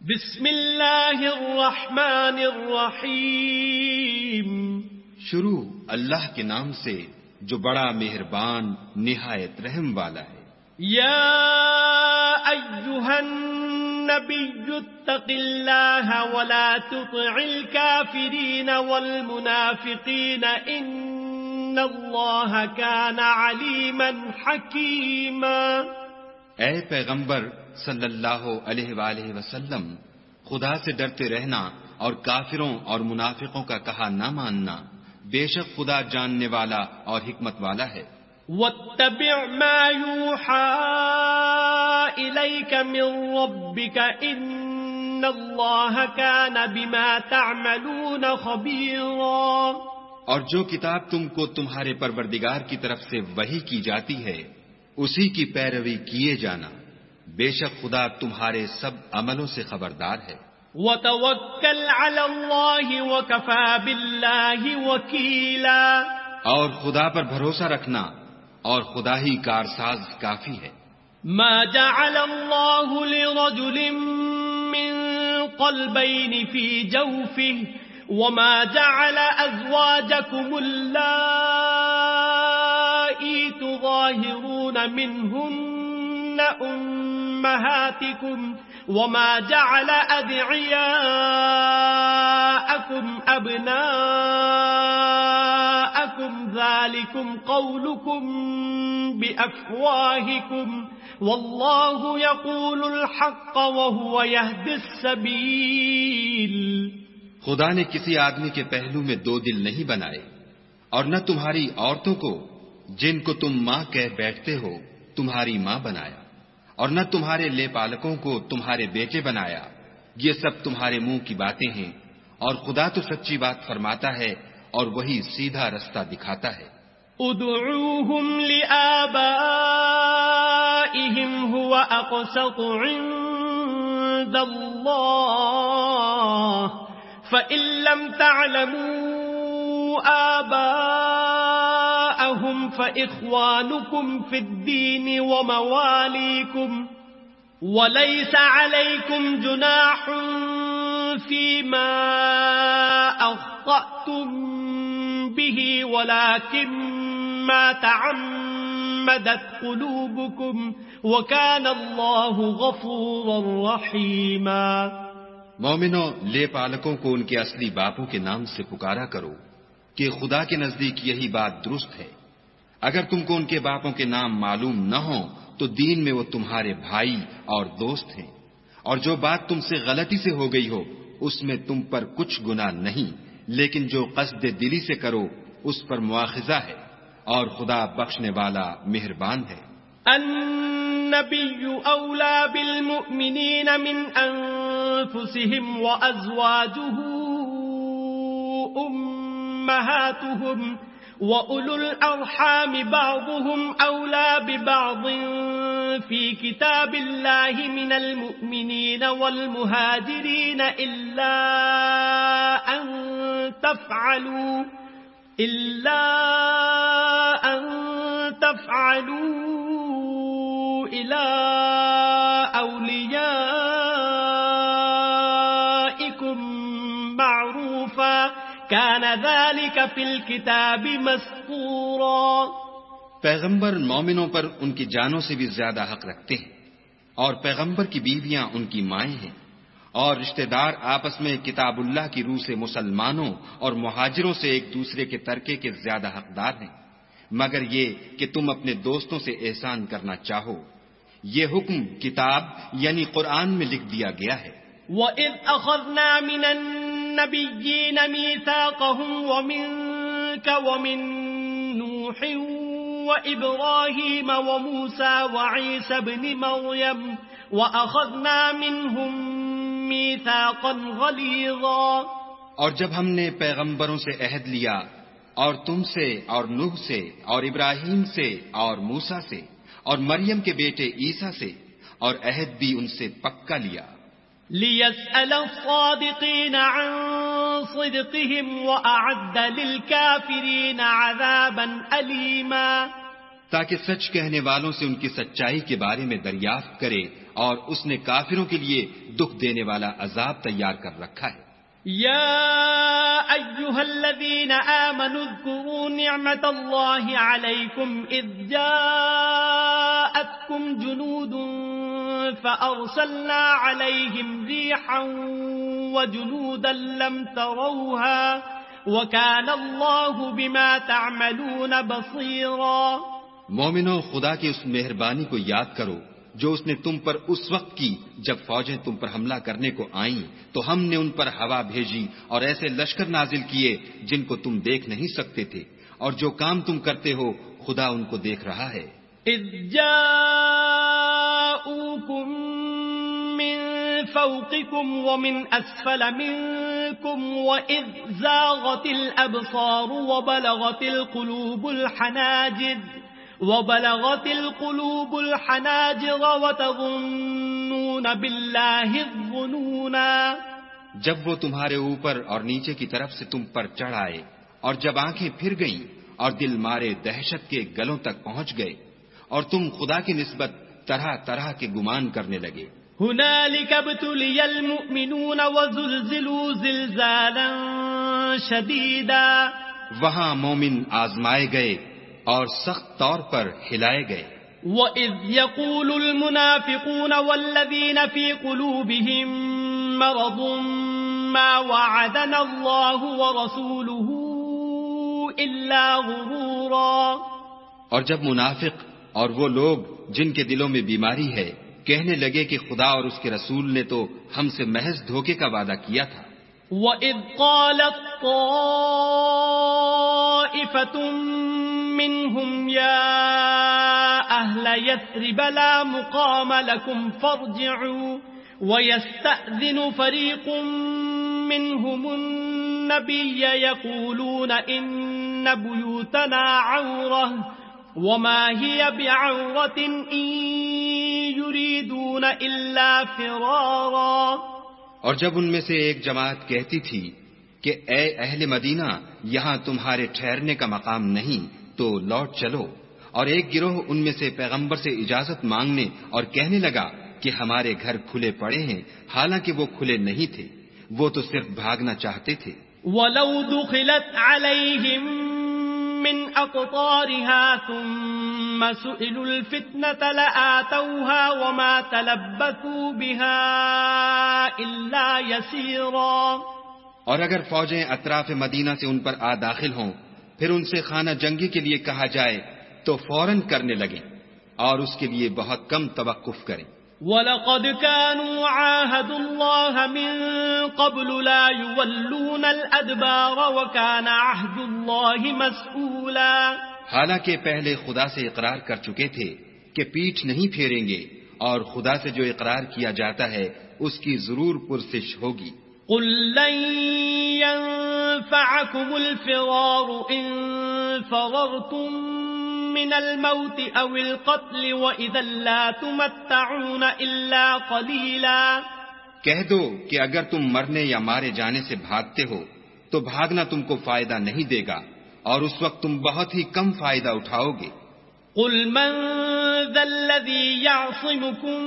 بسم اللہ الرحمن الرحیم. شروع اللہ کے نام سے جو بڑا مہربان نہایت رحم والا ہے. یا ایھا النبی اتق اللہ ولا تطع الکافرین والمنافقین ان اللہ کان علیما حکیما. اے پیغمبر صلی اللہ علیہ وآلہ وسلم، خدا سے ڈرتے رہنا اور کافروں اور منافقوں کا کہا نہ ماننا، بے شک خدا جاننے والا اور حکمت والا ہے. واتبع ما یوحى الیک من ربک ان اللہ کان بما تعملون خبیرا. اور جو کتاب تم کو تمہارے پروردگار کی طرف سے وحی کی جاتی ہے اسی کی پیروی کیے جانا، بے شک خدا تمہارے سب عملوں سے خبردار ہے. وتوکل علی اللہ وکفی باللہ وکیلا. اور خدا پر بھروسہ رکھنا اور خدا ہی کارساز کافی ہے. ما جعل اللہ لرجل من قلبین فی جوفہ وما جعل ازواجکم اللائی تظاہرون منہن امہاتکم وما جعل ادعیاءکم ابناءکم ذالکم قولکم بافواہکم واللہ یقول الحق وہو یہدی السبیل. خدا نے کسی آدمی کے پہلو میں دو دل نہیں بنائے، اور نہ تمہاری عورتوں کو جن کو تم ماں کہہ بیٹھتے ہو تمہاری ماں بنایا، اور نہ تمہارے لے پالکوں کو تمہارے بیٹے بنایا. یہ سب تمہارے منہ کی باتیں ہیں، اور خدا تو سچی بات فرماتا ہے اور وہی سیدھا رستہ دکھاتا ہے. ادعوهم لآبائهم هو اقسط عند الله فإن لم تعلموا آباءهم فإخوانكم في الدين ومواليكم وليس عليكم جناح فيما أخطأتم به ولكن ما تعمدت قلوبكم وكان الله غفورا رحيما. مومنوں، لے پالکوں کو ان کے اصلی باپوں کے نام سے پکارا کرو کہ خدا کے نزدیک یہی بات درست ہے. اگر تم کو ان کے باپوں کے نام معلوم نہ ہوں تو دین میں وہ تمہارے بھائی اور دوست ہیں، اور جو بات تم سے غلطی سے ہو گئی ہو اس میں تم پر کچھ گناہ نہیں، لیکن جو قصد دلی سے کرو اس پر مواخذہ ہے، اور خدا بخشنے والا مہربان ہے. النبی اولا بالمؤمنین من انفسهم وازواجه امهاتهم وَأُولُو الْأَرْحَامِ بَعْضُهُمْ أَوْلَى بِبَعْضٍ فِي كِتَابِ اللَّهِ مِنَ الْمُؤْمِنِينَ وَالْمُهَاجِرِينَ إِلَّا أَن تَفْعَلُوا إِلَى أَوْلِيَائِكُمْ مَعْرُوفًا كَانَ ذَلِكَ فِي الْكِتَابِ مَسْطُورًا. پیغمبر مومنوں پر ان کی جانوں سے بھی زیادہ حق رکھتے ہیں، اور پیغمبر کی بیویاں ان کی مائیں ہیں، اور رشتہ دار آپس میں کتاب اللہ کی روح سے مسلمانوں اور مہاجروں سے ایک دوسرے کے ترکے کے زیادہ حقدار ہیں، مگر یہ کہ تم اپنے دوستوں سے احسان کرنا چاہو. یہ حکم کتاب یعنی قرآن میں لکھ دیا گیا ہے. وَإِذْ أَخَذْنَا مِنَ النَّبِيِّينَ مِيثَاقَهُمْ وَمِنكَ وَمِن نُوحٍ وَإِبْرَاهِيمَ وَمُوسَى وَعِيسَى ابْنِ مَرْيَمَ وَأَخَذْنَا مِنْهُم مِيثَاقًا غَلِيظًا. اور جب ہم نے پیغمبروں سے عہد لیا اور تم سے اور نوح سے اور ابراہیم سے اور موسیٰ سے اور مریم کے بیٹے عیسیٰ سے، اور عہد بھی ان سے پکا لیا. لِيَسْأَلَ الصَّادِقِينَ عَن صِدْقِهِمْ وَأَعَدَّ لِلْكَافِرِينَ عَذَابًا أَلِيمًا. تاکہ سچ کہنے والوں سے ان کی سچائی کے بارے میں دریافت کرے اور اس نے کافروں کے لیے دکھ دینے والا عذاب تیار کر رکھا ہے۔ يا أيها الذين آمنوا اذكروا نعمة الله عليكم إذ جاءتكم جنود فأرسلنا عليهم ريحا وجنودا لم تروها وكان الله بما تعملون بصيرا۔ مومنو، خدا کی اس مہربانی کو یاد کرو جو اس نے تم پر اس وقت کی جب فوجیں تم پر حملہ کرنے کو آئیں تو ہم نے ان پر ہوا بھیجی اور ایسے لشکر نازل کیے جن کو تم دیکھ نہیں سکتے تھے، اور جو کام تم کرتے ہو خدا ان کو دیکھ رہا ہے۔ اذ جاءوكم من فوقكم ومن اسفل منكم واذ زاغت الابصار وبلغت القلوب الحناجر وتظنون بالله الظنونا۔ جب وہ تمہارے اوپر اور نیچے کی طرف سے تم پر چڑھ آئے اور جب آنکھیں پھر گئیں اور دل مارے دہشت کے گلوں تک پہنچ گئے اور تم خدا کی نسبت طرح طرح کے گمان کرنے لگے۔ هنالك ابتلي المؤمنون وزلزلوا زلزالا شديدا۔ وہاں مومن آزمائے گئے اور سخت طور پر ہلائے گئے۔ وَإِذْ يَقُولُ الْمُنَافِقُونَ وَالَّذِينَ فِي قُلُوبِهِم مَّرَضٌ مَّا وَعَدَنَا اللَّهُ وَرَسُولُهُ إِلَّا غُرُورًا۔ اور جب منافق اور وہ لوگ جن کے دلوں میں بیماری ہے کہنے لگے کہ خدا اور اس کے رسول نے تو ہم سے محض دھوکے کا وعدہ کیا تھا۔ وَإِذْ قَالَتْ طَائِفَةٌ منهم يا أهل يثرب لا مقام لكم فارجعوا ويستأذن فريق منهم النبي يقولون إن بيوتنا عورة وما هي بعورة إن يريدون إلا فرارا۔ اور جب ان میں سے ایک جماعت کہتی تھی کہ اے اہل مدینہ، یہاں تمہارے ٹھہرنے کا مقام نہیں تو لوٹ چلو، اور ایک گروہ ان میں سے پیغمبر سے اجازت مانگنے اور کہنے لگا کہ ہمارے گھر کھلے پڑے ہیں، حالانکہ وہ کھلے نہیں تھے، وہ تو صرف بھاگنا چاہتے تھے۔ وَلَوْ دُخِلَتْ عَلَيْهِمْ مِنْ أَقْطَارِهَا ثُمَّ سُئِلُوا الْفِتْنَةَ لَآتَوْهَا وَمَا تَلَبَّثُوا بِهَا إِلَّا يَسِيرًا۔ اور اگر فوجیں اطراف مدینہ سے ان پر آ داخل ہوں پھر ان سے خانہ جنگی کے لیے کہا جائے تو فوراً کرنے لگیں اور اس کے لیے بہت کم توقف کریں۔ وَلَقَدْ كَانُوا عَاهَدُوا اللَّهَ مِن قَبْلُ لَا يُوَلُّونَ الْأَدْبَارَ وَكَانَ عَهْدُ اللَّهِ مَسْئُولًا۔ حالانکہ پہلے خدا سے اقرار کر چکے تھے کہ پیٹھ نہیں پھیریں گے، اور خدا سے جو اقرار کیا جاتا ہے اس کی ضرور پرسش ہوگی۔ قُل لَّن يَنفَعَكُمُ الْفِرَارُ إِن فَرَرْتُم مِّنَ الْمَوْتِ أَوِ الْقَتْلِ وَإِذًا لَّا تُمَتَّعُونَ إِلَّا قَلِيلًا۔ کہہ دو کہ اگر تم مرنے یا مارے جانے سے بھاگتے ہو تو بھاگنا تم کو فائدہ نہیں دے گا، اور اس وقت تم بہت ہی کم فائدہ اٹھاؤ گے۔ قُلْ مَن ذَا الَّذِي يَعْصِمُكُم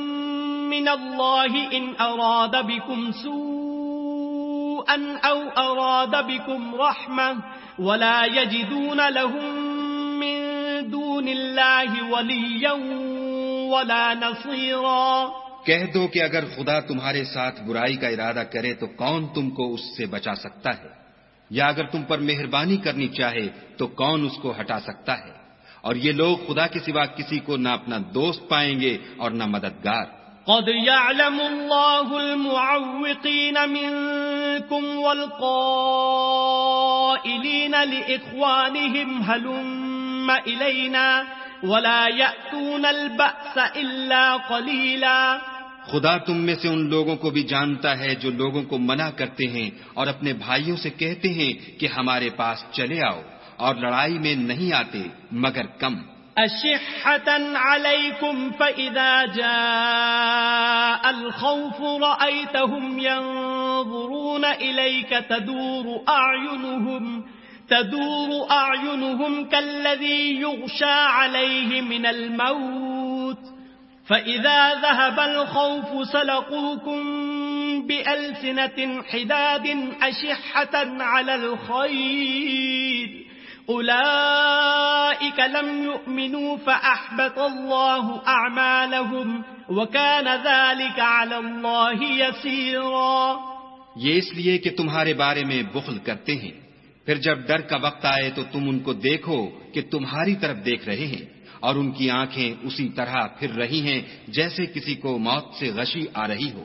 مِّنَ اللَّهِ إِنْ أَرَادَ بِكُمْ سُوءًا أَوْ أَرَادَ بِكُمْ رَحْمَةً وَلَا يَجِدُونَ لَهُم مِّن دُونِ اللَّهِ وَلِيًّا وَلَا نَصِيرًا۔ کہہ دو کہ اگر خدا تمہارے ساتھ برائی کا ارادہ کرے تو کون تم کو اس سے بچا سکتا ہے، یا اگر تم پر مہربانی کرنی چاہے تو کون اس کو ہٹا سکتا ہے؟ اور یہ لوگ خدا کے سوا کسی کو نہ اپنا دوست پائیں گے اور نہ مددگار۔ قد يعلم الله المعوقين منكم والقائلين لإخوانهم هلم إلينا ولا يأتون البأس إلا قليلا۔ خدا تم میں سے ان لوگوں کو بھی جانتا ہے جو لوگوں کو منع کرتے ہیں اور اپنے بھائیوں سے کہتے ہیں کہ ہمارے پاس چلے آؤ، اور لڑائی میں نہیں آتے مگر کم۔ أشحة عليكم فإذا جاء الخوف رأيتهم ينظرون إليك تدور أعينهم كالذي يغشى عليه من الموت فإذا ذهب الخوف سلقوكم بألسنة حداد أشحة على الخير أولئك لم يؤمنوا فأحبط الله أعمالهم وكان ذلك على الله يسيرا. یہ اس لیے کہ تمہارے بارے میں بخل کرتے ہیں، پھر جب ڈر کا وقت آئے تو تم ان کو دیکھو کہ تمہاری طرف دیکھ رہے ہیں، اور ان کی آنکھیں اسی طرح پھر رہی ہیں جیسے کسی کو موت سے غشی آ رہی ہو.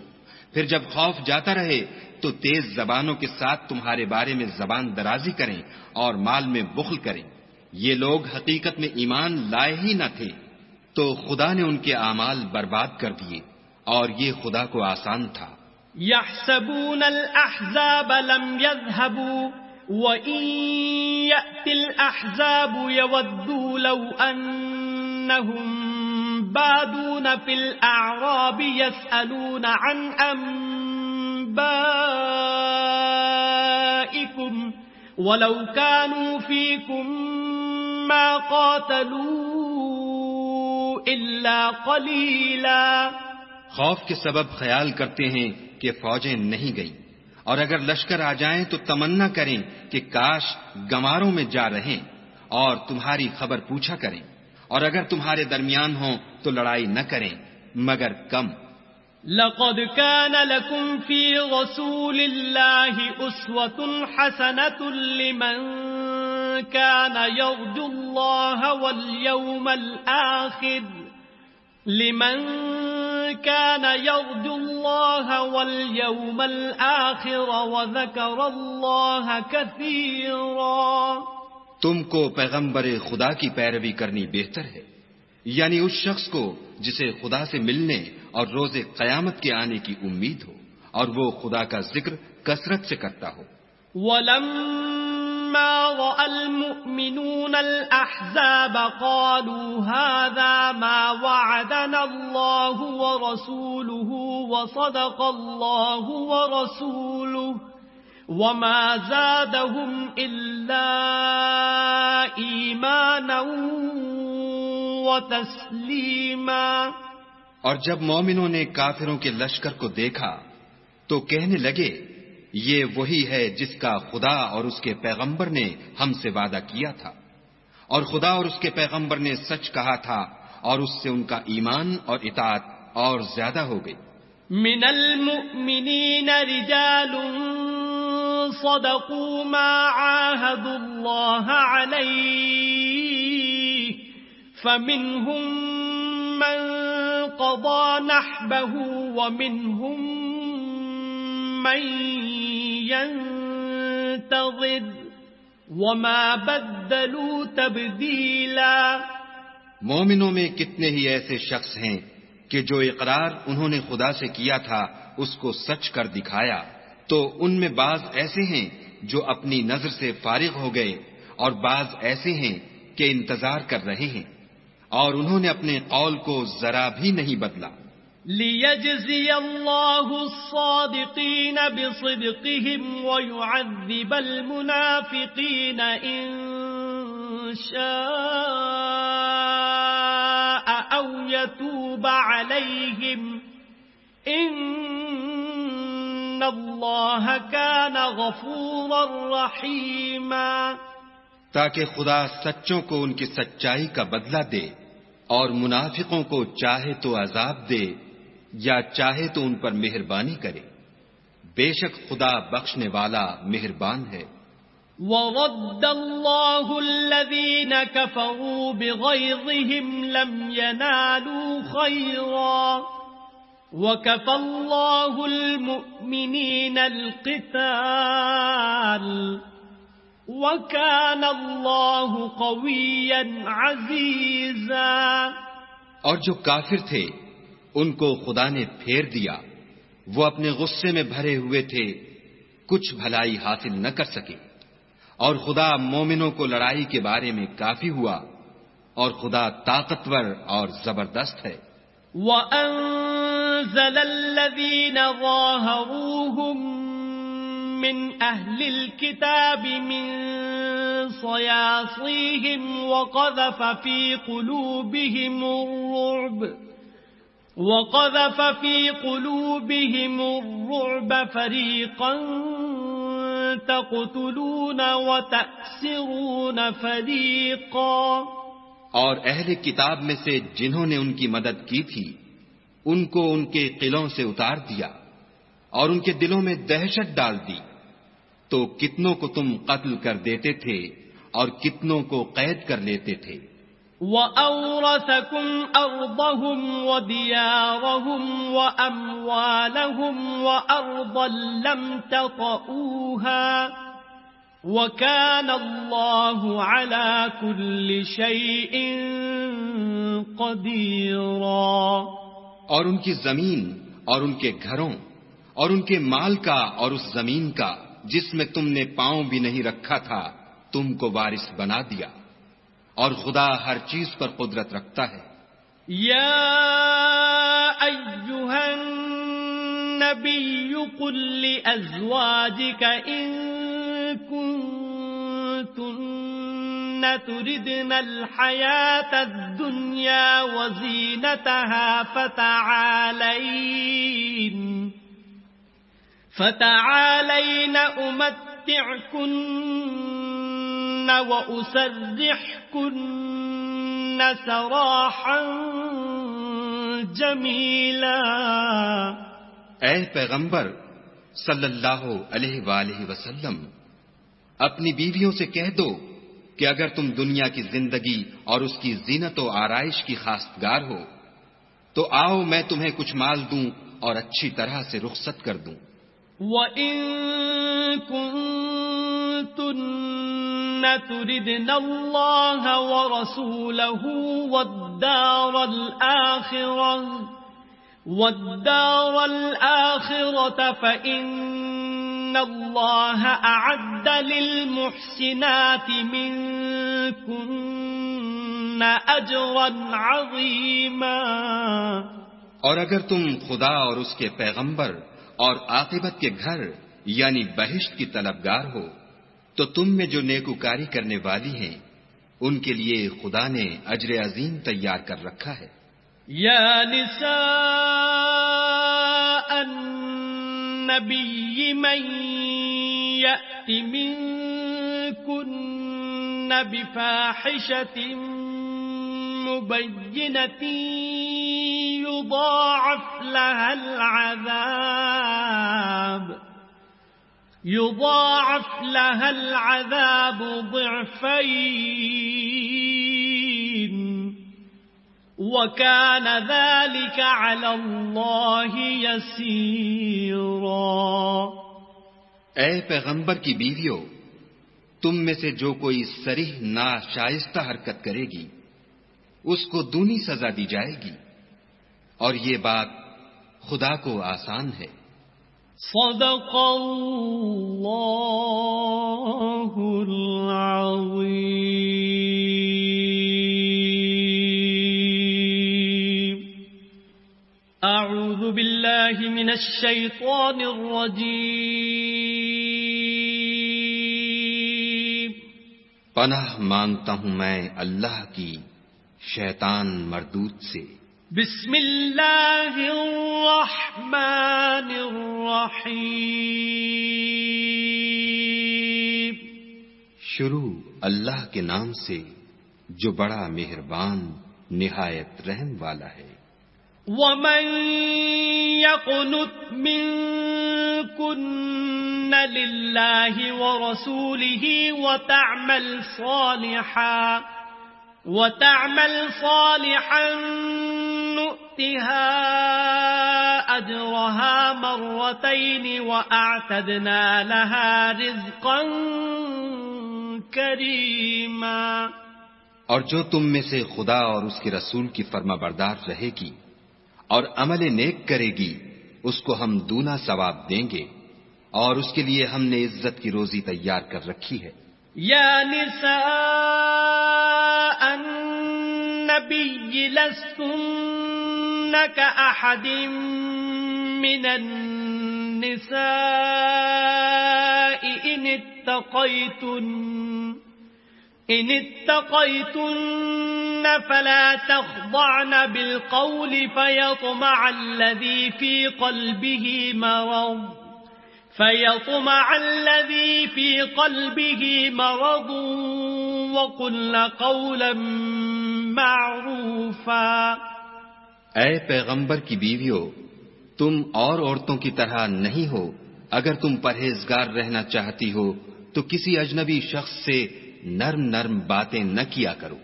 پھر جب خوف جاتا رہے تو تیز زبانوں کے ساتھ تمہارے بارے میں زبان درازی کریں اور مال میں بخل کریں. یہ لوگ حقیقت میں ایمان لائے ہی نہ تھے، تو خدا نے ان کے اعمال برباد کر دیے، اور یہ خدا کو آسان تھا. يحسبون الأحزاب لم يذهبوا وإن يأتي الأحزاب يودوا لو أنهم بادون في الأعراب يسألون عن أنبائكم ولو كانوا فيكم ما قاتلوا إلا قليلا. خوف کے سبب خیال کرتے ہیں کہ فوجیں نہیں گئیں، اور اگر لشکر آ جائیں تو تمنا کریں کہ کاش گماروں میں جا رہیں اور تمہاری خبر پوچھا کریں، اور اگر تمہارے درمیان ہوں تو لڑائی نہ کریں مگر کم. لقد كان لكم في رسول الله أسوة حسنة لمن كان يرجو الله واليوم الآخر وذكر الله كثيرا. تم کو پیغمبر خدا کی پیروی کرنی بہتر ہے، یعنی اس شخص کو جسے خدا سے ملنے اور روز قیامت کے آنے کی امید ہو، اور وہ خدا کا ذکر کثرت سے کرتا ہو. وَلَمَّا رَأَى الْمُؤْمِنُونَ الْأَحْزَابَ قَالُوا هَذَا مَا وَعَدَنَا اللَّهُ وَرَسُولُهُ وَصَدَقَ اللَّهُ وَرَسُولُهُ وَمَا زَادَهُمْ إِلَّا إِيمَانًا وَتَسْلِيمًا. اور جب مومنوں نے کافروں کے لشکر کو دیکھا تو کہنے لگے یہ وہی ہے جس کا خدا اور اس کے پیغمبر نے ہم سے وعدہ کیا تھا، اور خدا اور اس کے پیغمبر نے سچ کہا تھا، اور اس سے ان کا ایمان اور اطاعت اور زیادہ ہو گئی. من المؤمنین رجال صدقوا ما عاهدوا الله عليه فمنهم من قضى نحبه ومنهم من ينتظر وما بدلوا تبدیلا. مومنوں میں کتنے ہی ایسے شخص ہیں کہ جو اقرار انہوں نے خدا سے کیا تھا اس کو سچ کر دکھایا، تو ان میں بعض ایسے ہیں جو اپنی نظر سے فارغ ہو گئے، اور بعض ایسے ہیں کہ انتظار کر رہے ہیں، اور انہوں نے اپنے قول کو ذرا بھی نہیں بدلا. لِيَجْزِيَ اللَّهُ الصَّادِقِينَ بِصِدْقِهِمْ وَيُعَذِّبَ الْمُنَافِقِينَ إِن شَاءَ أَوْ يَتُوبَ عَلَيْهِمْ إِنَّ اللَّهَ كَانَ غَفُورًا رَحِيمًا. تاکہ خدا سچوں کو ان کی سچائی کا بدلہ دے، اور منافقوں کو چاہے تو عذاب دے یا چاہے تو ان پر مہربانی کرے. بے شک خدا بخشنے والا مہربان ہے. وَرَدَّ اللَّهُ الَّذِينَ كَفَرُوا بِغَيْظِهِمْ لَمْ يَنَالُوا خَيْرًا وَكَفَى اللَّهُ الْمُؤْمِنِينَ الْقِتَالَ وَكَانَ اللَّهُ قَوِيًّا عَزِيزًا. اور جو کافر تھے ان کو خدا نے پھیر دیا، وہ اپنے غصے میں بھرے ہوئے تھے، کچھ بھلائی حاصل نہ کر سکے، اور خدا مومنوں کو لڑائی کے بارے میں کافی ہوا، اور خدا طاقتور اور زبردست ہے. وَأَنزَلَ الَّذِينَ ظَاهَرُوهُم من أهل الكتاب من صياصيهم وقذف في قلوبهم الرعب وقذف في قلوبهم الرعب فريقا تقتلون وتأسرون فريقا، اور اہل کتاب میں سے جنہوں نے ان کی مدد کی تھی ان کو ان کے قلعوں سے اتار دیا اور ان کے دلوں میں دہشت ڈال دی، تو کتنوں کو تم قتل کر دیتے تھے اور کتنوں کو قید کر لیتے تھے۔ وَأَوْرَثَكُمْ أَرْضَهُمْ وَدِيَارَهُمْ وَأَمْوَالَهُمْ وَأَرْضًا لَّمْ تَطَئُوهَا وَكَانَ اللَّهُ عَلَى كُلِّ شَيْءٍ قَدِيرًا۔ اور ان کی زمین اور ان کے گھروں اور ان کے مال کا اور اس زمین کا جس میں تم نے پاؤں بھی نہیں رکھا تھا تم کو وارث بنا دیا، اور خدا ہر چیز پر قدرت رکھتا ہے۔ یا ایھا النبی قل لأزواجک ان کنتن تردن الحیاة الدنیا وزینتها فتعالین امتعکن وأسرحكن سراحا جمیلا۔ اے پیغمبر صلی اللہ علیہ وآلہ وسلم، اپنی بیویوں سے کہہ دو کہ اگر تم دنیا کی زندگی اور اس کی زینت و آرائش کی خواستگار ہو تو آؤ میں تمہیں کچھ مال دوں اور اچھی طرح سے رخصت کر دوں۔ وَإِن كُنتُنَّ تُرِدْنَ اللَّهَ وَرَسُولَهُ وَالدَّارَ الْآخِرَةَ فَإِنَّ اللَّهَ أَعَدَّ لِلْمُحْسِنَاتِ مِنكُنَّ أَجْرًا عَظِيمًا۔ اور اگر تم خدا اور اس کے پیغمبر اور عاقبت کے گھر یعنی بہشت کی طلبگار ہو تو تم میں جو نیکوکاری کرنے والی ہیں ان کے لیے خدا نے اجر عظیم تیار کر رکھا ہے۔ یا نساء النبی من یأت منکن بفاحشة مبینة يضاعف لها العذاب ضعفين وكان ذلك على الله يسيرا۔ اے پیغمبر کی بیویوں، تم میں سے جو کوئی صریح ناشائستہ حرکت کرے گی اس کو دونی سزا دی جائے گی، اور یہ بات خدا کو آسان ہے۔ صدق اللہ العظیم۔ اعوذ باللہ من الشیطان الرجیم۔ پناہ مانگتا ہوں میں اللہ کی شیطان مردود سے۔ بسم اللہ الرحمن الرحیم۔ شروع اللہ کے نام سے جو بڑا مہربان نہایت رحم والا ہے۔ وَمَن يَقْنُتْ مِنكُنَّ لِلَّهِ وَرَسُولِهِ وَتَعْمَلْ صَالِحًا نُؤْتِهَا أَجْرَهَا مَرَّتَيْنِ وَأَعْتَدْنَا لَهَا رِزْقًا كَرِيمًا۔ اور جو تم میں سے خدا اور اس کے رسول کی فرما بردار رہے گی اور عمل نیک کرے گی اس کو ہم دونا ثواب دیں گے، اور اس کے لیے ہم نے عزت کی روزی تیار کر رکھی ہے۔ یا نساء النبی لستن کأحد من النساء ان اتقیتن فلا تخضعن بالقول فيطمع الذي في قلبه مرض وقلن قولا معروفا۔ اے پیغمبر کی بیویوں، تم اور عورتوں کی طرح نہیں ہو۔ اگر تم پرہیزگار رہنا چاہتی ہو تو کسی اجنبی شخص سے نرم نرم باتیں نہ کیا کرو،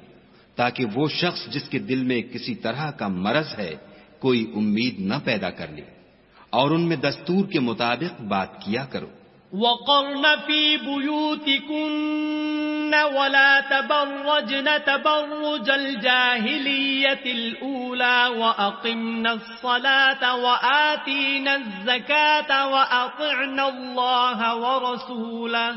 تاکہ وہ شخص جس کے دل میں کسی طرح کا مرض ہے کوئی امید نہ پیدا کر لے، اور ان میں دستور کے مطابق بات کیا کرو۔ وقرن في بيوتكن ولا تبرجن تبرج الجاهلية الأولى وأقمن الصلاة وآتينا الزكاة وأطعنا الله ورسوله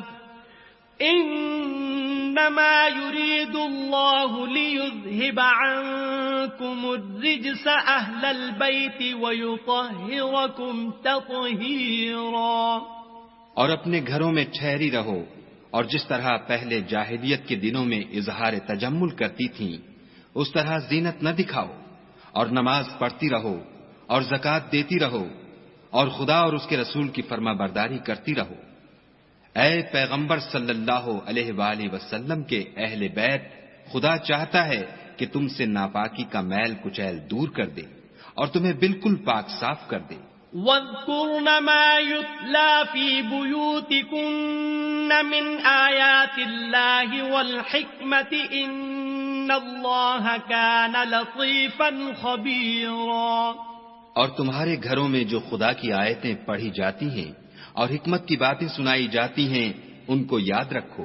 إنما يريد الله ليذهب عنكم الرجس أهل البيت ويطهركم تطهيرا۔ اور اپنے گھروں میں ٹھہری رہو، اور جس طرح پہلے جاہلیت کے دنوں میں اظہار تجمل کرتی تھیں اس طرح زینت نہ دکھاؤ، اور نماز پڑھتی رہو اور زکوٰۃ دیتی رہو، اور خدا اور اس کے رسول کی فرما برداری کرتی رہو۔ اے پیغمبر صلی اللہ علیہ وآلہ وسلم کے اہل بیت، خدا چاہتا ہے کہ تم سے ناپاکی کا میل کچیل دور کر دے اور تمہیں بالکل پاک صاف کر دے۔ وَاذْكُرْنَ مَا يُتْلَى فِي بُيُوتِكُنَّ مِنْ آيَاتِ اللَّهِ وَالْحِكْمَةِ إِنَّ اللَّهَ كَانَ لَطِيفًا خَبِيرًا۔ اور تمہارے گھروں میں جو خدا کی آیتیں پڑھی جاتی ہیں اور حکمت کی باتیں سنائی جاتی ہیں ان کو یاد رکھو،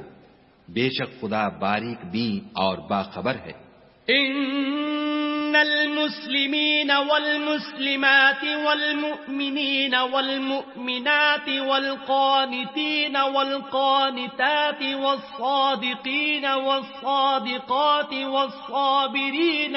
بے شک خدا باریک بین اور باخبر ہے۔ إن المسلمين والمسلمات والمؤمنين والمؤمنات والقانتين والقانتات والصادقين والصادقات والصابرين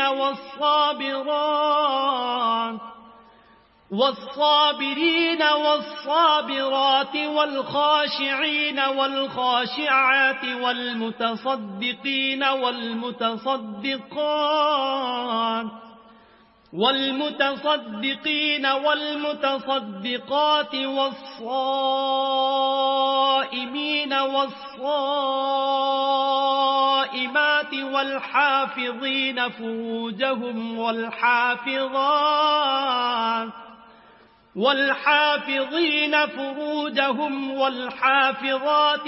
والصابرات والخاشعين والخاشعات والمتصدقين والمتصدقات والصائمين والصائمات والحافظين فروجهم والحافظات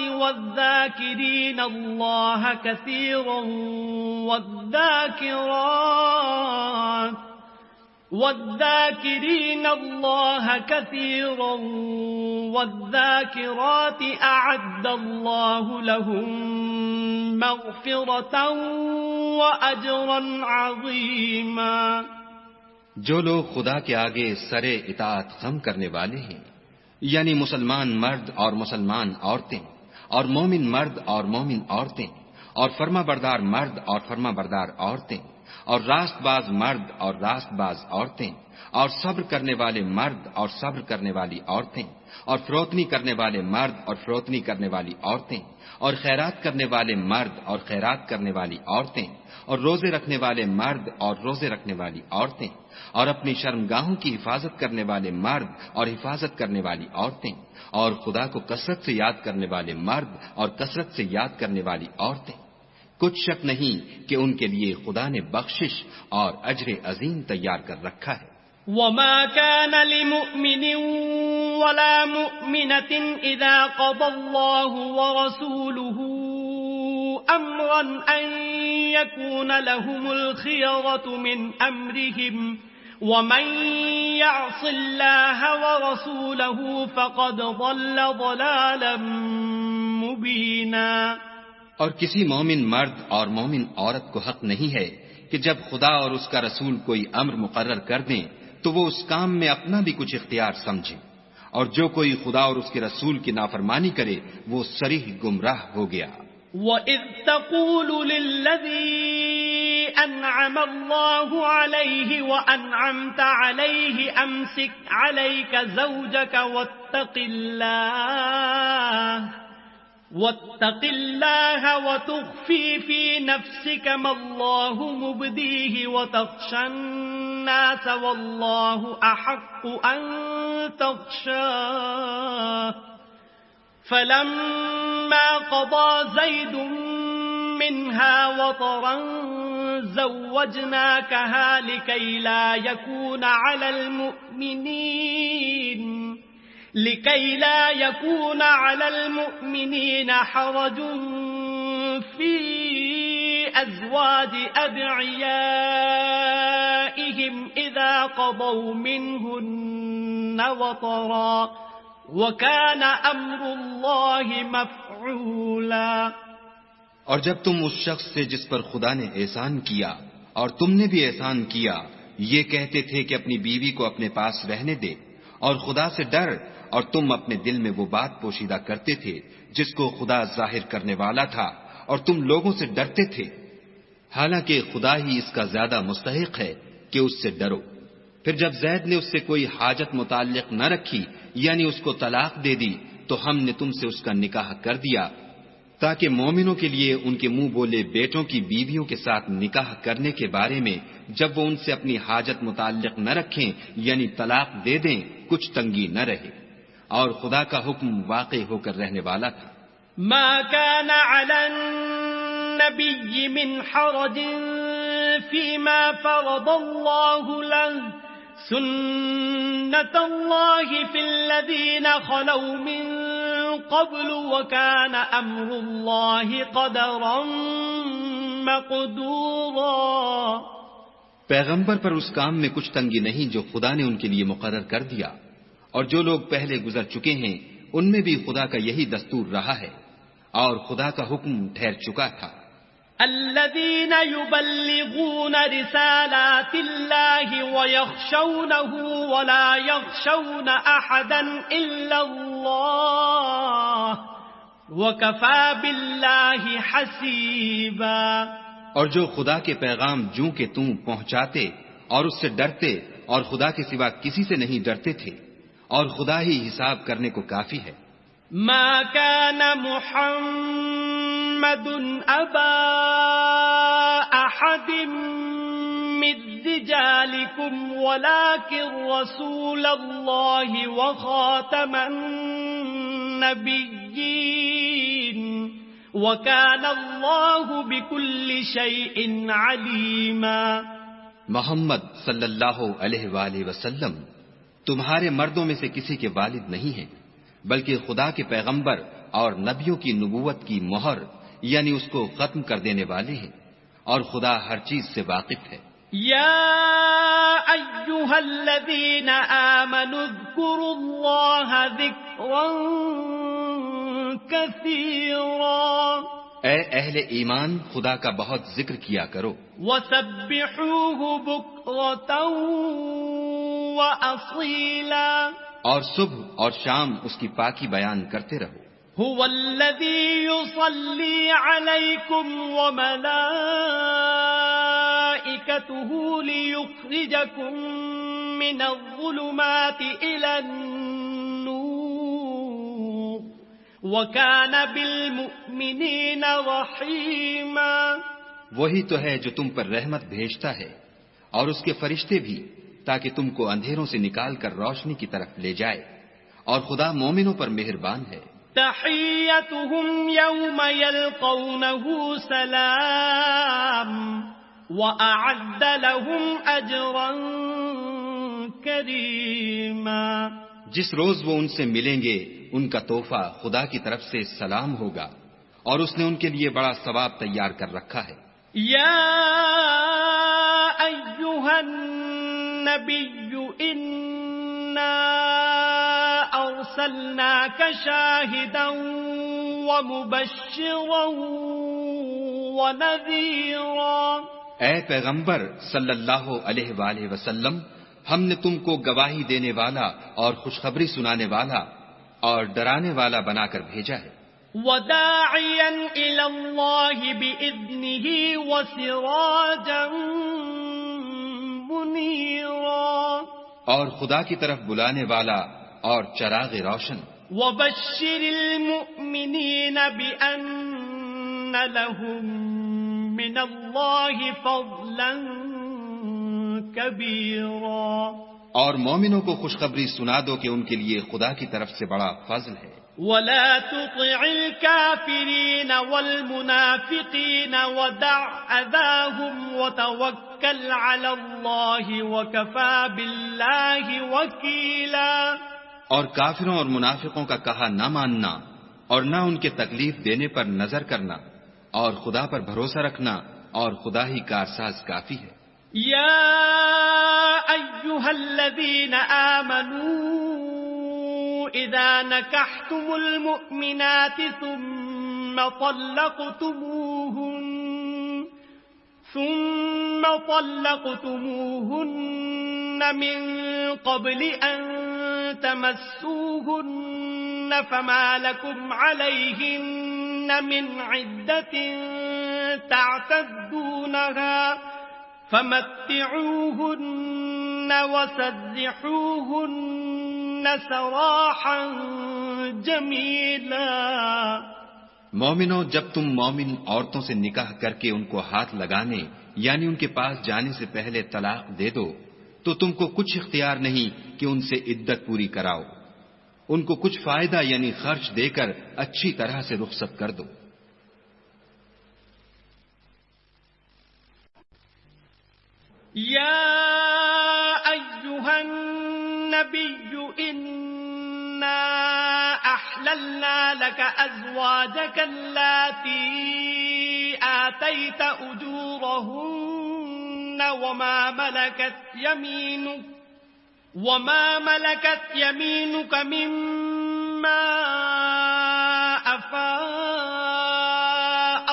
والذاكرين الله كثيرا والذاكرات أعد الله لهم مغفرة وأجرا عظيما۔ جو لوگ خدا کے آگے سر اطاعت خم کرنے والے ہیں، یعنی مسلمان مرد اور مسلمان عورتیں، اور مومن مرد اور مومن عورتیں، اور فرما بردار مرد اور فرما بردار عورتیں، اور راست باز مرد اور راست باز عورتیں، اور صبر کرنے والے مرد اور صبر کرنے والی عورتیں، اور فروتنی کرنے والے مرد اور فروتنی کرنے والی عورتیں، اور خیرات کرنے والے مرد اور خیرات کرنے والی عورتیں، اور روزے رکھنے والے مرد اور روزے رکھنے والی عورتیں، اور اپنی شرمگاہوں کی حفاظت کرنے والے مرد اور حفاظت کرنے والی عورتیں، اور خدا کو کثرت سے یاد کرنے والے مرد اور کثرت سے یاد کرنے والی عورتیں۔ کچھ شک نہیں کہ ان کے لیے خدا نے بخشش اور اجر عظیم تیار کر رکھا ہے۔ وما كان لمؤمن ولا مؤمنة إذا قضى الله ورسوله أمرا أن يكون لهم الخيرة من أمرهم ومن يعص الله ورسوله فقد ضل ضلالا مبينا۔ اور کسی مومن مرد اور مومن عورت کو حق نہیں ہے کہ جب خدا اور اس کا رسول کوئی امر مقرر کر دیں تو وہ اس کام میں اپنا بھی کچھ اختیار سمجھے، اور جو کوئی خدا اور اس کے رسول کی نافرمانی کرے وہ صریح گمراہ ہو گیا۔ وَإِذْ تَقُولُ لِلَّذِي أَنْعَمَ اللَّهُ عَلَيْهِ وَأَنْعَمْتَ عَلَيْهِ أَمْسِكْ عَلَيْكَ زَوْجَكَ واتق الله وتخفي في نفسك ما الله مبديه وتخشى الناس والله أحق أن تخشاه فلما قضى زيد منها وطرا زوجناكها لكي لا يكون على المؤمنين حرج في أزواج أدعيائهم إذا قضوا منهن وطرا وَكَانَ أَمْرُ اللَّهِ مَفْعُولًا۔ اور جب تم اس شخص سے جس پر خدا نے احسان کیا اور تم نے بھی احسان کیا یہ کہتے تھے کہ اپنی بیوی کو اپنے پاس رہنے دے اور خدا سے ڈر، اور تم اپنے دل میں وہ بات پوشیدہ کرتے تھے جس کو خدا ظاہر کرنے والا تھا اور تم لوگوں سے ڈرتے تھے، حالانکہ خدا ہی اس کا زیادہ مستحق ہے کہ اس سے ڈرو۔ پھر جب زید نے اس سے کوئی حاجت متعلق نہ رکھی یعنی اس کو طلاق دے دی تو ہم نے تم سے اس کا نکاح کر دیا تاکہ مومنوں کے لیے ان کے منہ بولے بیٹوں کی بیویوں کے ساتھ نکاح کرنے کے بارے میں جب وہ ان سے اپنی حاجت متعلق نہ رکھیں یعنی طلاق دے دیں کچھ تنگی نہ رہے، اور خدا کا حکم واقع ہو کر رہنے والا تھا۔ ما كان على النبي من حرج فيما فرض الله له سنة الله في الذين خلوا من قبل وكان أمر الله قدرا مقدورا۔ پیغمبر پر اس کام میں کچھ تنگی نہیں جو خدا نے ان کے لیے مقرر کر دیا، اور جو لوگ پہلے گزر چکے ہیں ان میں بھی خدا کا یہی دستور رہا ہے، اور خدا کا حکم ٹھہر چکا تھا۔ الذين يبلغون رسالات الله ويخشونه ولا يخشون أحدا إلا الله وكفى بالله حسيبا۔ اور جو خدا کے پیغام جوں کہ تم پہنچاتے اور اس سے ڈرتے اور خدا کے سوا کسی سے نہیں ڈرتے تھے، اور خدا ہی حساب کرنے کو کافی ہے۔ ما كان محمد أبا أحد من رجالكم ولكن رسول الله وخاتم النبيين وكان الله بكل شيء عليما۔ محمد صلی اللہ علیہ وآلہ وسلم تمہارے مردوں میں سے کسی کے والد نہیں ہیں، بلکہ خدا کے پیغمبر اور نبیوں کی نبوت کی مہر یعنی اس کو ختم کر دینے والے ہیں، اور خدا ہر چیز سے واقف ہے۔ یا ایھا الذین آمنوا اذکروا اللہ ذکرا کثیرا، اے اہل ایمان خدا کا بہت ذکر کیا کرو، وسبحوہ بکرۃ وأصیلا، اور صبح اور شام اس کی پاکی بیان کرتے رہو۔ هو الذی یصلی علیکم وملائکتہ لیخرجکم من الظلمات الی النور وکان بالمؤمنین رحیما۔ وہی تو ہے جو تم پر رحمت بھیجتا ہے اور اس کے فرشتے بھی، تاکہ تم کو اندھیروں سے نکال کر روشنی کی طرف لے جائے، اور خدا مومنوں پر مہربان ہے۔ تحیتهم یوم یلقونه سلام وأعد لهم اجرا کریما۔ جس روز وہ ان سے ملیں گے ان کا تحفہ خدا کی طرف سے سلام ہوگا، اور اس نے ان کے لیے بڑا ثواب تیار کر رکھا ہے۔ یا ایھا النبی انا ارسلناک شاہدا ومبشرا ونذیرا، اے پیغمبر صلی اللہ علیہ وآلہ وسلم ہم نے تم کو گواہی دینے والا اور خوشخبری سنانے والا اور ڈرانے والا بنا کر بھیجا ہے۔ وداعیا الی اللہ بإذنہ وسراجا منیرا، اور خدا کی طرف بلانے والا اور چراغ روشن۔ وبشر المؤمنين بأن لهم من الله فضلا كبيرا اور مومنوں کو خوشخبری سنا دو کہ ان کے لیے خدا کی طرف سے بڑا فضل ہے. ولا تطع الكافرين والمنافقين ودع أذاهم وتوكل على الله وكفى بالله وكيلا. اور کافروں اور منافقوں کا کہا نہ ماننا اور نہ ان کے تکلیف دینے پر نظر کرنا اور خدا پر بھروسہ رکھنا اور خدا ہی کارساز کافی ہے. يا أيها الذين آمنوا إذا نكحتم المؤمنات ثم طلقتموهن من قبل أن تمسوهن فما لكم عليهن من عدة تعتدونها فمتعوهن وسرحوهن سراحا جميلا. مومنوں، جب تم مومن عورتوں سے نکاح کر کے ان کو ہاتھ لگانے یعنی ان کے پاس جانے سے پہلے طلاق دے دو تو تم کو کچھ اختیار نہیں کہ ان سے عدت پوری کراؤ. ان کو کچھ فائدہ یعنی خرچ دے کر اچھی طرح سے رخصت کر دو. يا أيها النبي إنا أحللنا لك أزواجك اللاتي آتيت أجورهن وما ملكت يمينك مما أفاء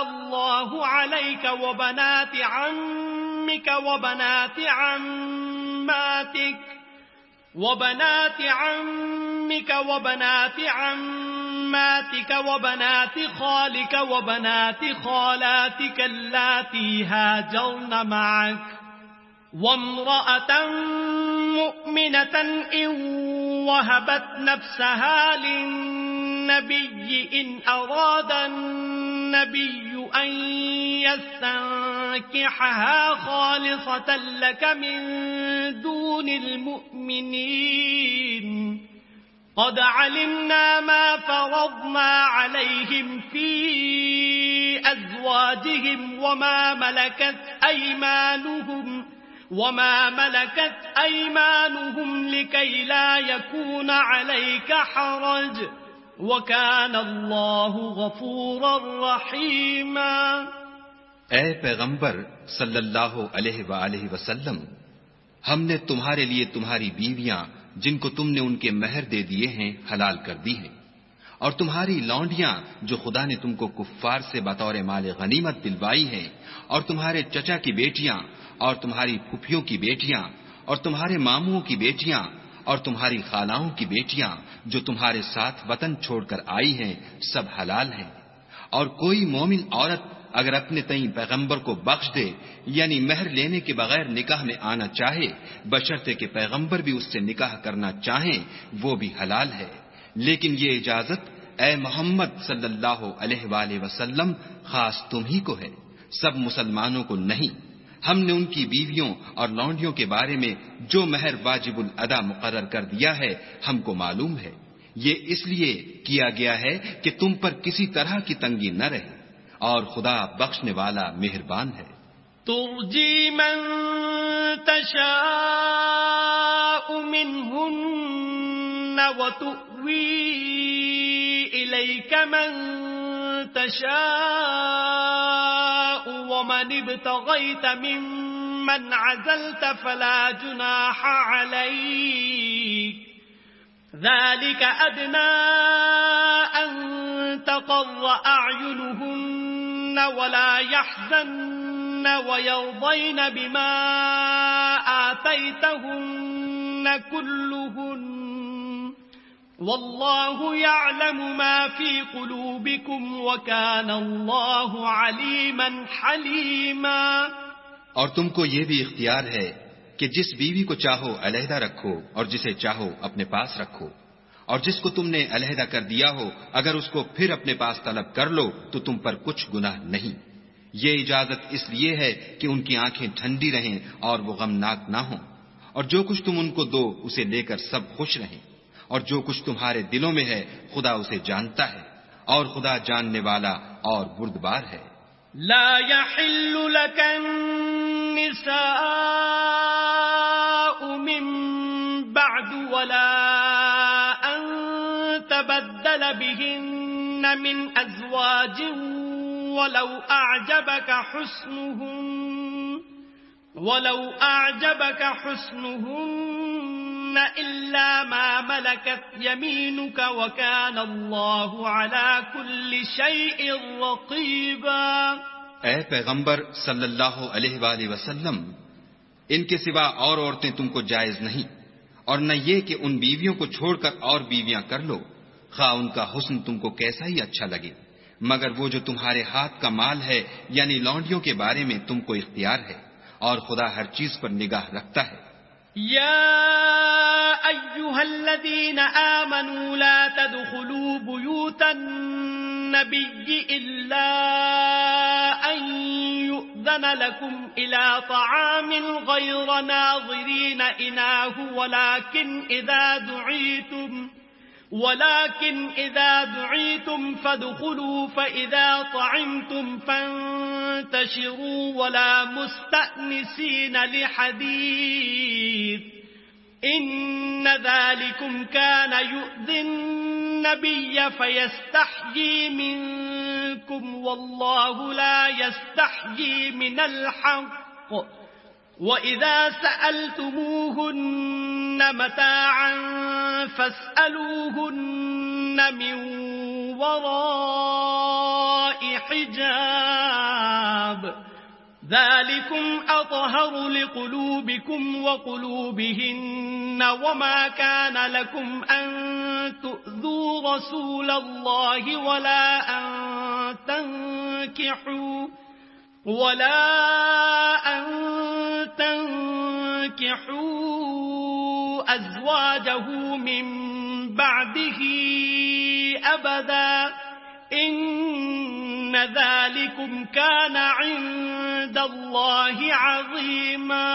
الله عليك وبنات عمك وبنات عماتك وبنات عماتك وبنات خالك وبنات خالاتك اللاتي هاجرن معك وامرأة مؤمنة إن وهبت نفسها للنبي إن أراد النبي أن يستنكحها خالصة لك من دون المؤمنين قد علمنا ما فرضنا عليهم في أزواجهم وما ملكت أيمانهم لكي لا يكون عليك حرج وَكَانَ اللَّهُ غَفُورًا رَحِيمًا. اے پیغمبر صلی اللہ علیہ وآلہ وسلم، ہم نے تمہارے لیے تمہاری بیویاں جن کو تم نے ان کے مہر دے دیے ہیں حلال کر دی ہیں، اور تمہاری لونڈیاں جو خدا نے تم کو کفار سے بطور مال غنیمت دلوائی ہیں، اور تمہارے چچا کی بیٹیاں اور تمہاری پھوپھیوں کی بیٹیاں اور تمہارے ماموں کی بیٹیاں اور تمہاری خالاؤں کی بیٹیاں جو تمہارے ساتھ وطن چھوڑ کر آئی ہیں، سب حلال ہیں. اور کوئی مومن عورت اگر اپنے تئیں پیغمبر کو بخش دے یعنی مہر لینے کے بغیر نکاح میں آنا چاہے بشرطے کہ پیغمبر بھی اس سے نکاح کرنا چاہیں، وہ بھی حلال ہے. لیکن یہ اجازت اے محمد صلی اللہ علیہ وآلہ وسلم خاص تم ہی کو ہے، سب مسلمانوں کو نہیں. ہم نے ان کی بیویوں اور لونڈیوں کے بارے میں جو مہر واجب الادا مقرر کر دیا ہے ہم کو معلوم ہے. یہ اس لیے کیا گیا ہے کہ تم پر کسی طرح کی تنگی نہ رہے، اور خدا بخشنے والا مہربان ہے. ترجی من تشاء منهن وتؤوی الیک من تشاء ومن ابتغیت ممن عزلت فلا جناح علیک ذلك أدنى أن تقر أعينهن ولا يحزن ويرضين بما آتيتهن كلهن والله يعلم ما في قلوبكم وكان الله عليما حليما. اور تم کو یہ بھی اختیار ہے کہ جس بیوی کو چاہو علیحدہ رکھو اور جسے چاہو اپنے پاس رکھو، اور جس کو تم نے علیحدہ کر دیا ہو اگر اس کو پھر اپنے پاس طلب کر لو تو تم پر کچھ گناہ نہیں۔ یہ اجازت اس لیے ہے کہ ان کی آنکھیں ٹھنڈی رہیں اور وہ غمناک نہ ہوں، اور جو کچھ تم ان کو دو اسے لے کر سب خوش رہیں، اور جو کچھ تمہارے دلوں میں ہے خدا اسے جانتا ہے، اور خدا جاننے والا اور بردبار ہے۔ لا يحل لك النساء من بعد ولا أن تبدل بهن من أزواج ولو أعجبك حسنهن إلا ما ملكت يمينك وكان الله على كل شيء رقيبا۔ اے پیغمبر صلی اللہ علیہ وآلہ وسلم، ان کے سوا اور عورتیں تم کو جائز نہیں، اور نہ یہ کہ ان بیویوں کو چھوڑ کر اور بیویاں کر لو، خواہ ان کا حسن تم کو کیسا ہی اچھا لگے، مگر وہ جو تمہارے ہاتھ کا مال ہے یعنی لونڈیوں کے بارے میں تم کو اختیار ہے، اور خدا ہر چیز پر نگاہ رکھتا ہے۔ يا أيها الذين آمنوا لا تدخلوا بيوت النبي إلا أن يؤذن لكم إلى طعام غير ناظرين إناه ولكن إذا دعيتم فادخلوا فإذا طعمتم فانتشروا ولا مستأنسين لحديث إن ذلكم كان يؤذي النبي فيستحيي منكم والله لا يستحيي من الحق وَإِذَا سَأَلْتُمُوهُنَّ مَتَاعًا فَاسْأَلُوهُنَّ مِنْ وَرَاءِ حِجَابٍ ذَلِكُمْ أَطْهَرُ لِقُلُوبِكُمْ وَقُلُوبِهِنَّ وَمَا كَانَ لَكُمْ أَن تُؤْذُوا رَسُولَ اللَّهِ ولا أن تنكحوا أزواجه من بعده أبدا إن ذلكم كان عند الله عظيما۔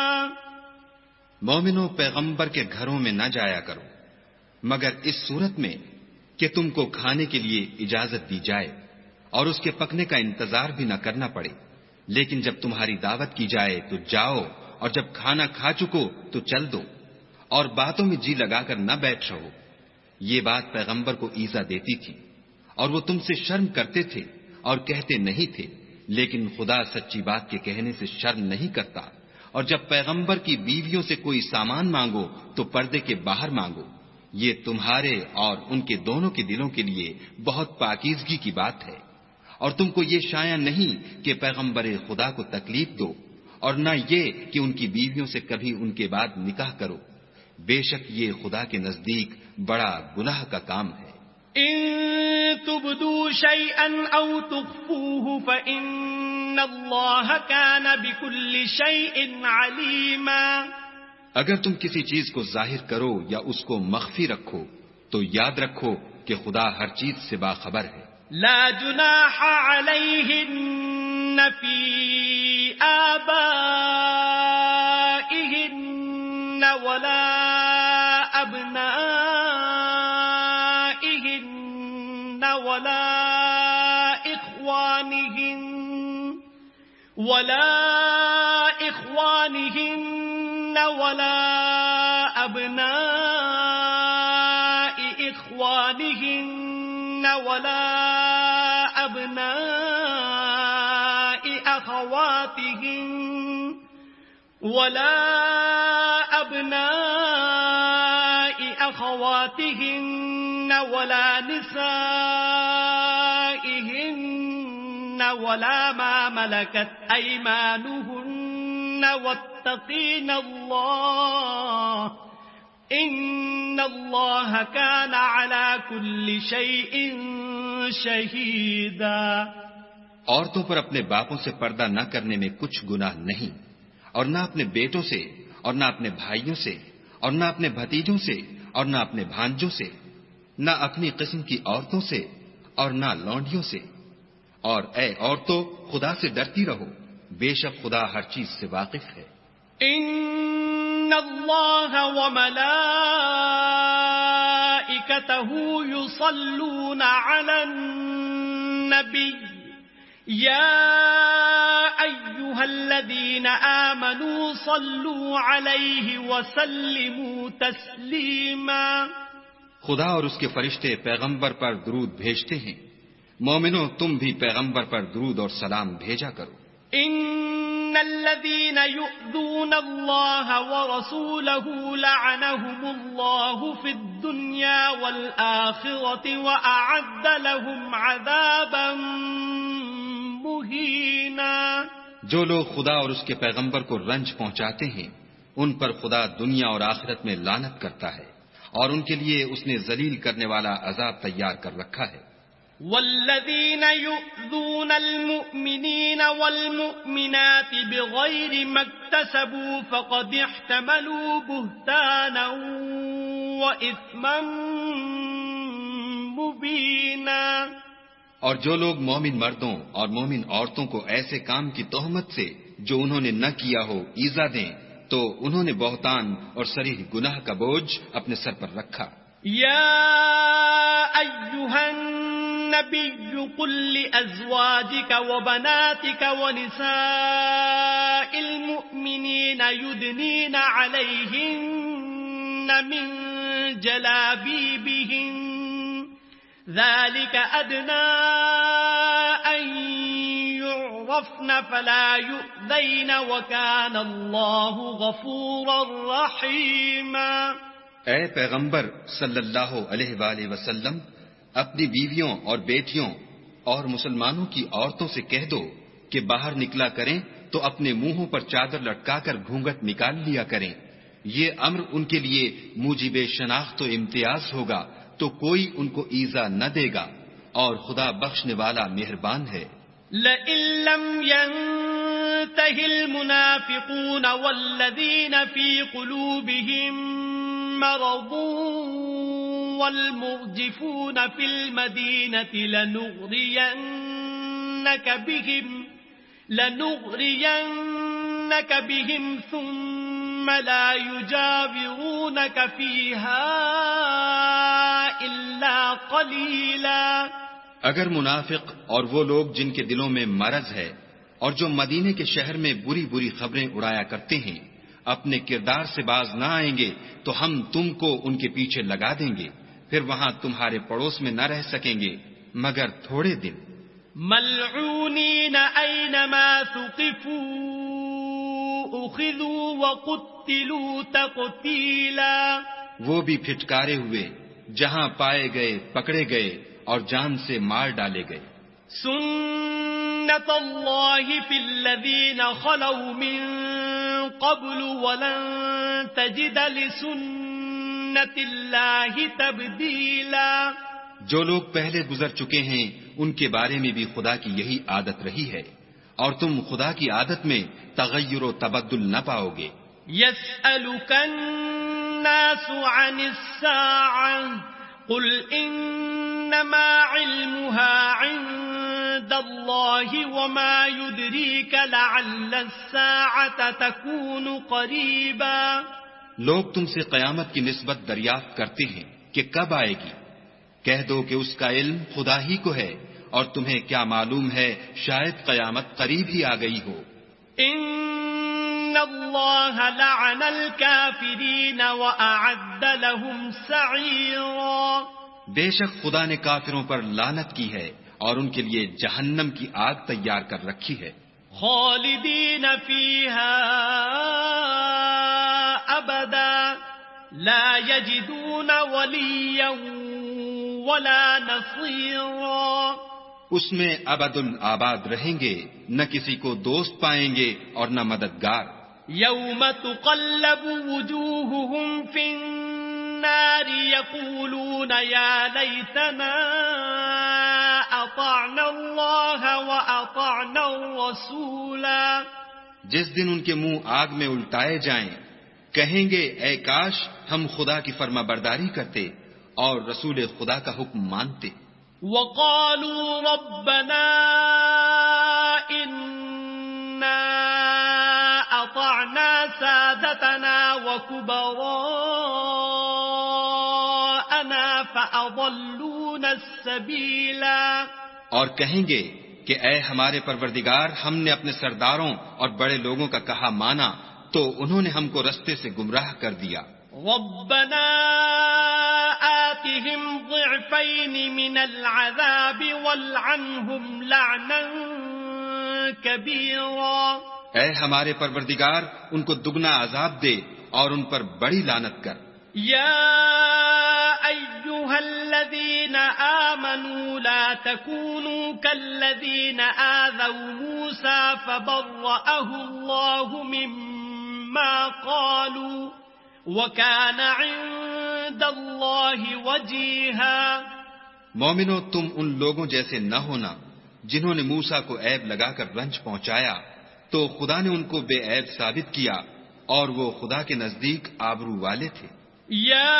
مومنوں، پیغمبر کے گھروں میں نہ جایا کرو مگر اس صورت میں کہ تم کو کھانے کے لیے اجازت دی جائے اور اس کے پکنے کا انتظار بھی نہ کرنا پڑے، لیکن جب تمہاری دعوت کی جائے تو جاؤ، اور جب کھانا کھا چکو تو چل دو، اور باتوں میں جی لگا کر نہ بیٹھ رہو۔ یہ بات پیغمبر کو ایذا دیتی تھی، اور وہ تم سے شرم کرتے تھے اور کہتے نہیں تھے، لیکن خدا سچی بات کے کہنے سے شرم نہیں کرتا۔ اور جب پیغمبر کی بیویوں سے کوئی سامان مانگو تو پردے کے باہر مانگو، یہ تمہارے اور ان کے دونوں کے دلوں کے لیے بہت پاکیزگی کی بات ہے۔ اور تم کو یہ شایع نہیں کہ پیغمبر خدا کو تکلیف دو، اور نہ یہ کہ ان کی بیویوں سے کبھی ان کے بعد نکاح کرو، بے شک یہ خدا کے نزدیک بڑا گناہ کا کام ہے۔ ان تبدوا شيئا او تخفوه فإن الله كان بكل شيء عليما۔ اگر تم کسی چیز کو ظاہر کرو یا اس کو مخفی رکھو تو یاد رکھو کہ خدا ہر چیز سے باخبر ہے۔ لا جناح عليهن في آبائهن ولا أبنائهن ولا إخوانهن ولا أبناء إخوانهن ولا أبناء أخواتهن ولا نسائهن ولا ما ملكت أيمانهن واتقين الله إن الله كان على كل شيء شهيدا۔ عورتوں پر اپنے باپوں سے پردہ نہ کرنے میں کچھ گناہ نہیں، اور نہ اپنے بیٹوں سے، اور نہ اپنے بھائیوں سے، اور نہ اپنے بھتیجوں سے، اور نہ اپنے بھانجوں سے، نہ اپنی قسم کی عورتوں سے اور نہ لونڈیوں سے، اور اے عورتوں خدا سے ڈرتی رہو، بے شک خدا ہر چیز سے واقف ہے۔ ان اللہ وملائکتہ یصلون علی النبی یا ایھا الذین آمنوا صلوا علیہ وسلموا تسلیما۔ خدا اور اس کے فرشتے پیغمبر پر درود بھیجتے ہیں، مومنوں تم بھی پیغمبر پر درود اور سلام بھیجا کرو۔ ان الذين يؤذون الله ورسوله لعنهم الله في الدنيا والآخرة وأعد لهم عذابا مهينا۔ جو لوگ خدا اور اس کے پیغمبر کو رنج پہنچاتے ہیں ان پر خدا دنیا اور آخرت میں لعنت کرتا ہے، اور ان کے لیے اس نے ذلیل کرنے والا عذاب تیار کر رکھا ہے۔ والذین یؤذون المؤمنین والمؤمنات بغیر ما اکتسبوا فقد احتملوا بہتانا واثما مبینا۔ اور جو لوگ مومن مردوں اور مومن عورتوں کو ایسے کام کی تہمت سے جو انہوں نے نہ کیا ہو ایذا دیں تو انہوں نے بہتان اور صریح گناہ کا بوجھ اپنے سر پر رکھا۔ یا ایھا النبی قل لأزواجک وبناتک ونساء المؤمنین یدنین علیہن من جلابیبہن ذلك أدنى أن يعرفن فلا يؤذين وكان الله غفورا رحيما۔ اے پیغمبر صلی اللہ علیہ وآلہ وسلم، اپنی بیویوں اور بیٹیوں اور مسلمانوں کی عورتوں سے کہہ دو کہ باہر نکلا کریں تو اپنے منہوں پر چادر لٹکا کر گھونگھٹ نکال لیا کریں، یہ امر ان کے لیے موجب شناخت و امتیاز ہوگا تو کوئی ان کو ایذا نہ دے گا، اور خدا بخشنے والا مہربان ہے۔ لئن لم ينتہ المنافقون والذین فی قلوبهم مرض والمرجفون فی المدینة لنغرینک بهم ثم لا يجاورونك فيها إلا قليلا۔ اگر منافق اور وہ لوگ جن کے دلوں میں مرض ہے اور جو مدینے کے شہر میں بری بری خبریں اڑایا کرتے ہیں اپنے کردار سے باز نہ آئیں گے تو ہم تم کو ان کے پیچھے لگا دیں گے، پھر وہاں تمہارے پڑوس میں نہ رہ سکیں گے مگر تھوڑے دن۔ ملعونین اینما ثقفوا اخذوا وقتلوا تقتیلا۔ وہ بھی پھٹکارے ہوئے، جہاں پائے گئے پکڑے گئے اور جان سے مار ڈالے گئے۔ سنت اللہ فی الذین خلوا من قبل ولن تجد لسنت اللہ تبدیلا۔ جو لوگ پہلے گزر چکے ہیں ان کے بارے میں بھی خدا کی یہی عادت رہی ہے، اور تم خدا کی عادت میں تغیر و تبدل نہ پاؤ گے۔ یسألک الناس عن الساعة قل انما علمها عند الله وما يدريك لعل الساعة تكون قريبا۔ لوگ تم سے قیامت کی نسبت دریافت کرتے ہیں کہ کب آئے گی، کہہ دو کہ اس کا علم خدا ہی کو ہے، اور تمہیں کیا معلوم ہے شاید قیامت قریب ہی آ گئی ہو۔ ان اللہ لعن الکافرین واعد لهم سعیرا۔ بے شک خدا نے کافروں پر لعنت کی ہے اور ان کے لیے جہنم کی آگ تیار کر رکھی ہے۔ خالدین فیہا ابدا لا یجدون ولیا ولا نصیرا۔ اس میں ابد الآباد رہیں گے، نہ کسی کو دوست پائیں گے اور نہ مددگار۔ یوم تقلب وجوہہم فی النار یقولون یا لیتنا اطعنا اللہ واطعنا الرسولا۔ جس دن ان کے منہ آگ میں الٹائے جائیں کہیں گے اے کاش ہم خدا کی فرما برداری کرتے اور رسول خدا کا حکم مانتے. وقالوا ربنا إنا أطعنا سادتنا وكبراءنا فأضلونا السبيلا. اور کہیں گے کہ اے ہمارے پروردگار، ہم نے اپنے سرداروں اور بڑے لوگوں کا کہا مانا تو انہوں نے ہم کو رستے سے گمراہ کر دیا. ربنا آتهم ضعفين من العذاب والعنهم لعنا كبيرا. اے ہمارے پروردگار، ان کو دگنا عذاب دے اور ان پر بڑی لعنت کر. يا أيها الذين آمنوا لا تكونوا كالذين آذوا موسى فبرأه الله مما قالوا وكان عند الله وجيها. مومنو، تم ان لوگوں جیسے نہ ہونا جنہوں نے موسیٰ کو عیب لگا کر رنج پہنچایا تو خدا نے ان کو بے عیب ثابت کیا اور وہ خدا کے نزدیک آبرو والے تھے. يا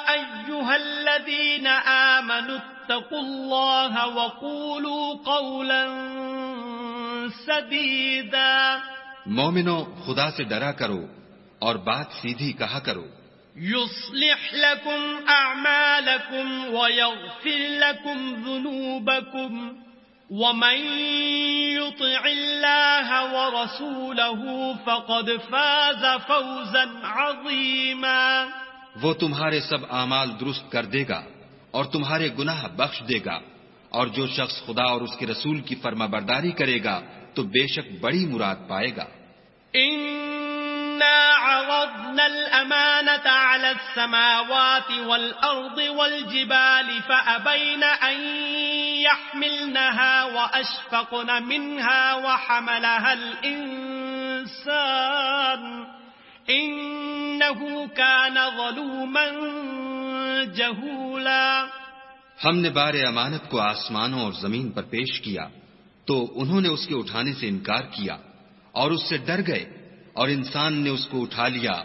أيها الذين آمنوا اتقوا الله وقولوا قولا سديدا. مومنو، خدا سے ڈرا کرو اور بات سیدھی کہا کرو. يصلح لكم أعمالكم ويغفر لكم ذنوبكم ومن يطع الله ورسوله فقد فاز فوزا عظيما. وہ تمہارے سب اعمال درست کر دے گا اور تمہارے گناہ بخش دے گا، اور جو شخص خدا اور اس کے رسول کی فرما برداری کرے گا تو بے شک بڑی مراد پائے گا. إنا عرضنا الأمانة على السماوات والأرض والجبال فأبين أن يحملنها وأشفقن منها وحملها الإنسان إنه كان ظلوما جهولا. ہم نے بار امانت کو آسمانوں اور زمین پر پیش کیا تو انہوں نے اس کے اٹھانے سے انکار کیا اور اس سے ڈر گئے، اور انسان نے اس کو اٹھا لیا،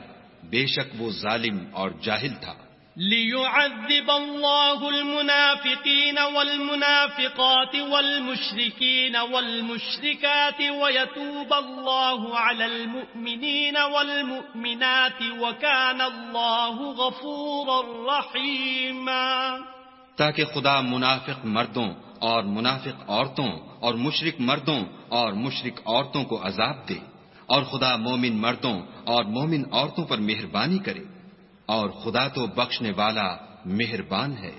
بے شک وہ ظالم اور جاہل تھا. ليعذب الله المنافقين والمنافقات والمشركين والمشركات ويتوب الله على المؤمنين والمؤمنات وكان الله غفورا رحيما. تاکہ خدا منافق مردوں اور منافق عورتوں اور مشرک مردوں اور مشرک عورتوں کو عذاب دے، اور خدا مومن مردوں اور مومن عورتوں پر مہربانی کرے، اور خدا تو بخشنے والا مہربان ہے.